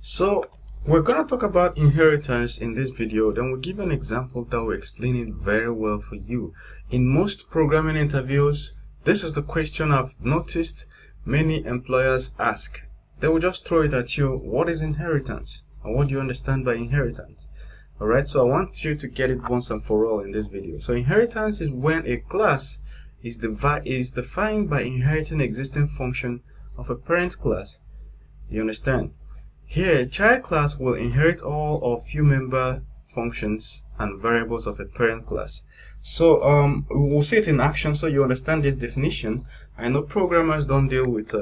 So we're going to talk about inheritance in this video. Then we'll give an example that will explain it very well for you. In most programming interviews, this is the question I've noticed many employers ask. They will just throw it at you. What is inheritance? And what do you understand by inheritance? Alright, so I want you to get it once and for all in this video. So inheritance is when a class is defined by inheriting existing function of a parent class. You understand? Here, a child class will inherit all of few member functions and variables of a parent class. So we'll see it in action so you understand this definition. I know programmers don't deal with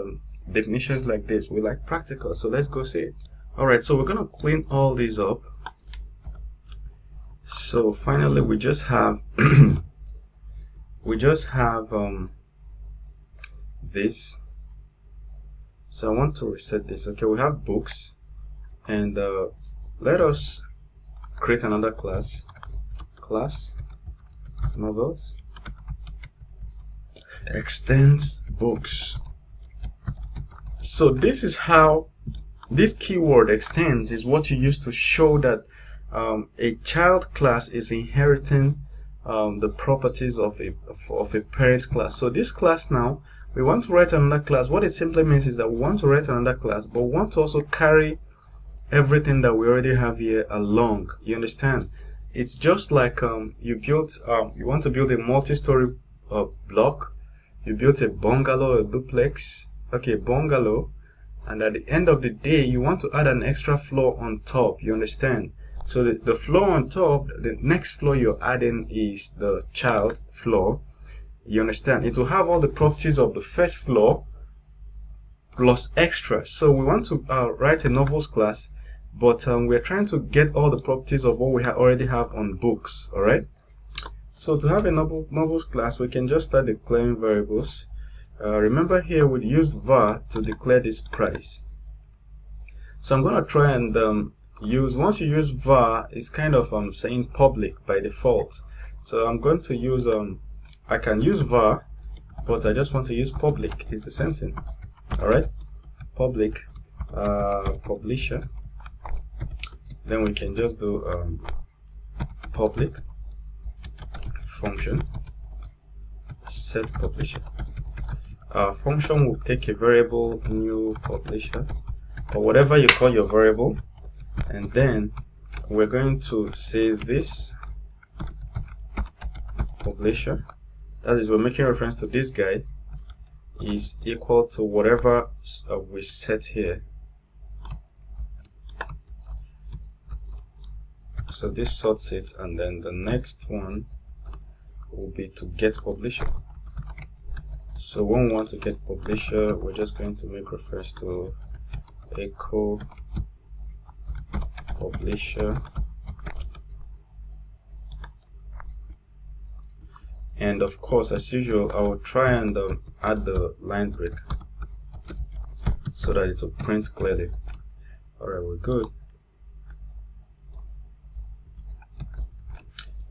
definitions like this. We like practical, so let's go see it. Alright, so we're going to clean all these up. So finally we just have this. So I want to reset this. Okay, we have books, and let us create another class novels extends books. So this is how this keyword extends is what you use to show that a child class is inheriting the properties of a parent class. So this class now, we want to write another class. What it simply means is that we want to write another class, but we want to also carry everything that we already have here along. You understand? It's just like you want to build a multi-story block. You built a bungalow, a duplex, okay, bungalow, and at the end of the day, you want to add an extra floor on top. You understand? So the floor on top, the next floor you're adding is the child floor. You understand? It will have all the properties of the first floor plus extra. So we want to write a novels class, but we're trying to get all the properties of what we already have on books. All right. So to have a novels class, we can just start declaring variables. Remember here we used var to declare this price. So I'm going to try and once you use var, it's kind of saying public by default. So I'm going to use I can use var, but I just want to use public. It's the same thing. Alright, public publisher. Then we can just do public function set publisher. Function will take a variable new publisher or whatever you call your variable, and then we're going to say this publisher, that is, we're making reference to this guy, is equal to whatever we set here. So this sorts it, and then the next one will be to get publisher. So when we want to get publisher, we're just going to make reference to echo publisher, and of course, as usual, I will try and add the line break so that it will print clearly. Alright, we're good.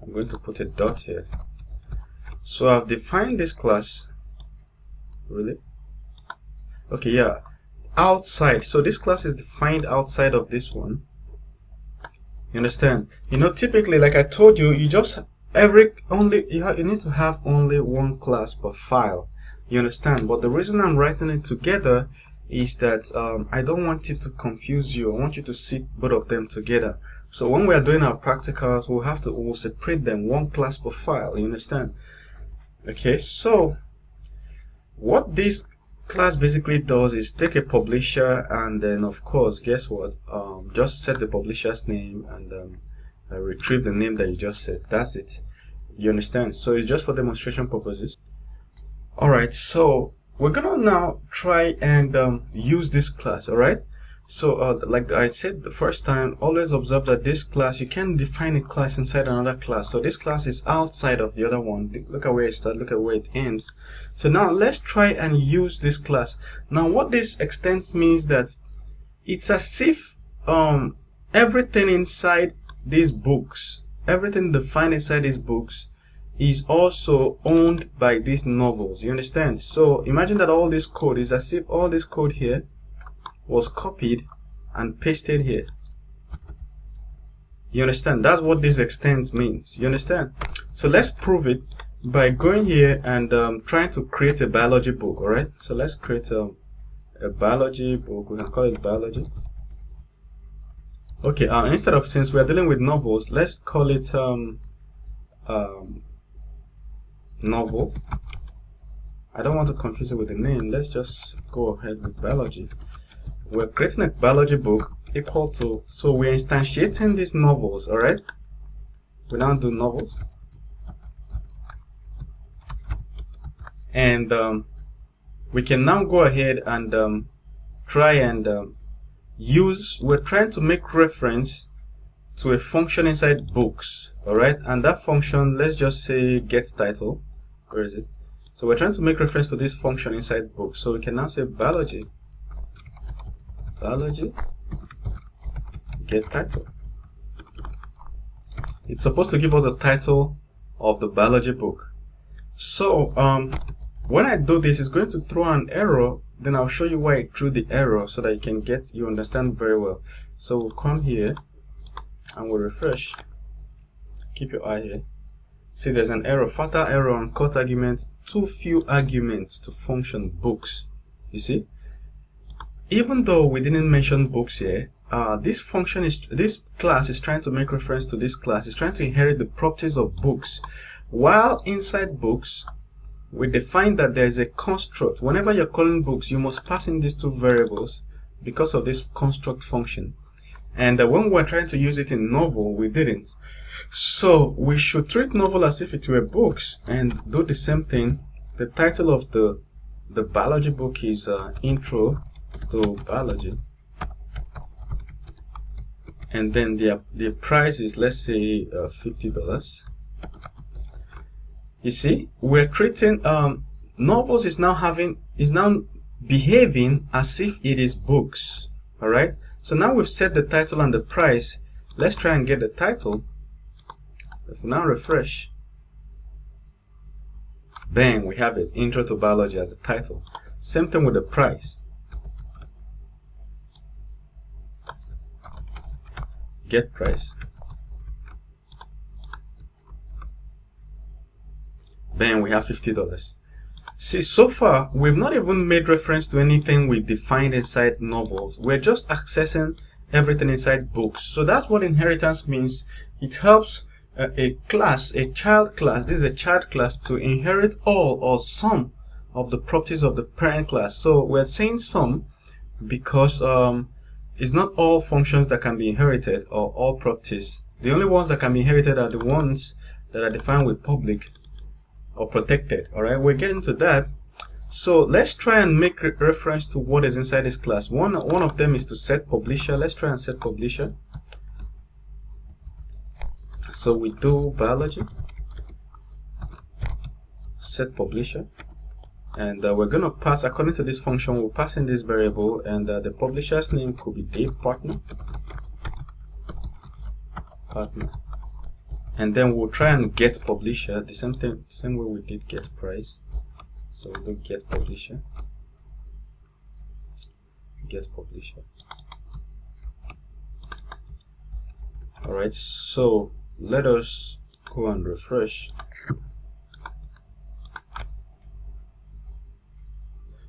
I'm going to put a dot here. So I've defined this class. Really? Okay, yeah. Outside. So this class is defined outside of this one. You understand? You know, typically, like I told you, you just you need to have only one class per file. You understand? But the reason I'm writing it together is that I don't want it to confuse you. I want you to see both of them together. So when we are doing our practicals, we'll separate them one class per file. You understand? Okay, so what this class basically does is take a publisher, and then of course, guess what? Just set the publisher's name and retrieve the name that you just set. That's it. You understand? So it's just for demonstration purposes. Alright, so we're gonna now try and use this class. Alright, so like I said the first time, always observe that this class, you can define a class inside another class. So this class is outside of the other one. Look at where it starts, look at where it ends. So now let's try and use this class. Now what this extends means that it's as if everything inside these books, everything defined inside these books is also owned by these novels. You understand? So imagine that all this code is as if all this code here was copied and paste it here. You understand? That's what this extends means. You understand? So let's prove it by going here and trying to create a biology book. All right, so let's create a biology book. We can call it biology. Okay, instead of, since we are dealing with novels, let's call it novel. I don't want to confuse it with the name. Let's just go ahead with biology. We're creating a biology book equal to, so we're instantiating these novels. All right, we now do novels, and we can now go ahead and try and we're trying to make reference to a function inside books. All right, and that function, let's just say get title. Where is it? So we're trying to make reference to this function inside books. So we can now say biology get title. It's supposed to give us the title of the biology book. So when I do this, it's going to throw an error. Then I'll show you why it threw the error so that you understand very well. So we'll come here and we'll refresh. Keep your eye here. See, there's an error, fatal error on cut argument, too few arguments to function books. You see, even though we didn't mention books here, this class is trying to make reference to this class. It's trying to inherit the properties of books. While inside books, we define that there is a construct. Whenever you're calling books, you must pass in these two variables because of this construct function. And when we're trying to use it in novel, we didn't. So we should treat novel as if it were books and do the same thing. The title of the biology book is Intro to Biology. And then the price is, let's say, $50. You see, we're treating novels is now behaving as if it is books. All right, so now we've set the title and the price. Let's try and get the title. If we now refresh, bang, we have it, Intro to Biology as the title. Same thing with the price. Get price. Then we have $50. See, so far we've not even made reference to anything we defined inside novels. We're just accessing everything inside books. So that's what inheritance means. It helps a child class, this is a child class, to inherit all or some of the properties of the parent class. So we're saying some because it's not all functions that can be inherited or all properties. The only ones that can be inherited are the ones that are defined with public or protected. All right, we're getting to that. So let's try and make reference to what is inside this class. One of them is to set publisher. Let's try and set publisher. So we do biology, set publisher, and we're going to pass, according to this function, we'll pass in this variable, and the publisher's name could be Dave Partner. And then we'll try and get publisher, the same way we did get price. So we'll do get publisher, all right, so let us go and refresh.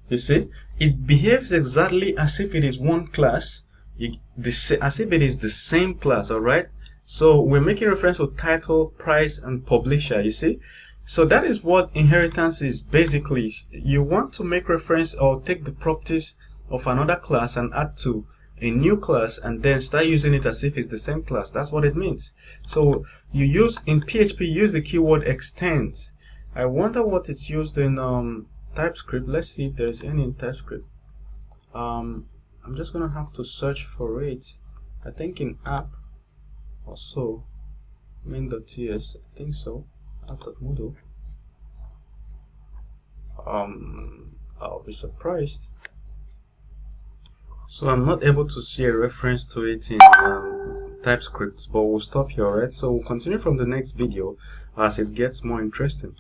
You see, it behaves exactly as if it is one class, as if it is the same class. All right, so we're making reference to title, price, and publisher. You see, so that is what inheritance is basically. You want to make reference or take the properties of another class and add to a new class and then start using it as if it's the same class. That's what it means. So you use in PHP, use the keyword extends. I wonder what it's used in TypeScript. Let's see if there's any in TypeScript. I'm just gonna have to search for it. I think in app or so, main.ts, I think so, app.moodle. I'll be surprised. So I'm not able to see a reference to it in TypeScript, but we'll stop here, alright? So we'll continue from the next video as it gets more interesting.